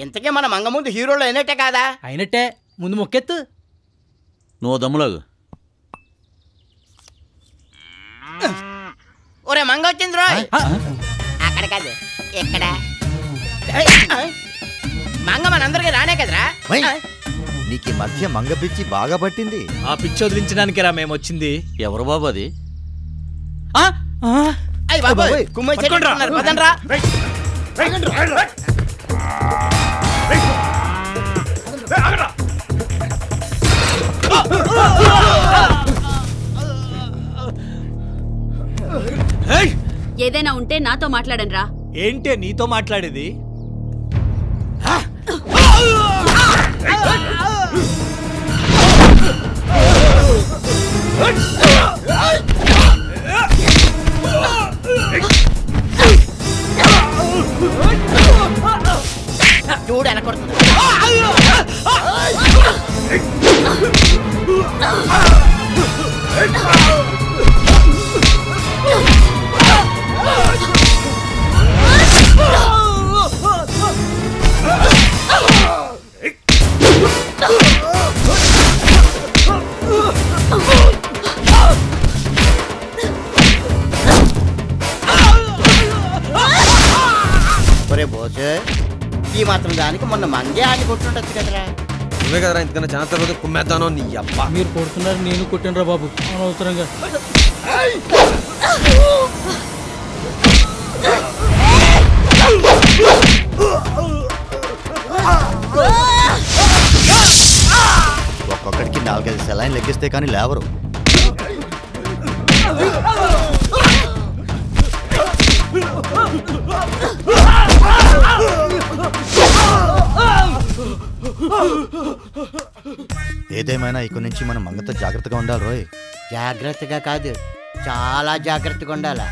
ఇంతకీ మన మంగ ముందు హీరోలో అయినట్టే కాదా? అయినట్టే. ముందు మొక్కెత్తు. నువ్వు దమ్ములాగు. ఒరే మంగ వచ్చింది రోయ్. అక్కడ కాదు ఇక్కడ. మంగ మనందరికీ రానే కదరా. నీకు ఈ మధ్య మంగ పిచ్చి బాగా పట్టింది. ఆ పిచ్చి వదిలించడానికి రా మేము వచ్చింది. ఎవరు బాబు అది? అయ్యి బాబోయ్, కుమ్మై చెట్టున్నారు పదండ్రా. ఏదైనా ఉంటే నాతో మాట్లాడండి రా. ఏంటే నీతో మాట్లాడేది? చూడు వెనకొడుతుంది. ఒరే బోసే, ఈ మాత్రం దానికి మొన్న మంగే ఆడి కొట్టుండొచ్చు కదరా. నువ్వే కదరా ఇంతకన్నా చాలా తర్వాత కుమ్మేద్దానో నీ అబ్బా. మీరు కొడుతున్నారు, నేను కొట్టినరా బాబు అనవసరంగా. ఒక్కొక్కడికి 4-5 సెలైన్ లెక్కిస్తే కానీ లేవరు. ఏదేమైనా ఇక్కడి నుంచి మనం మంగతో జాగ్రత్తగా ఉండాలి రోయ్. జాగ్రత్తగా కాదు, చాలా జాగ్రత్తగా ఉండాలా.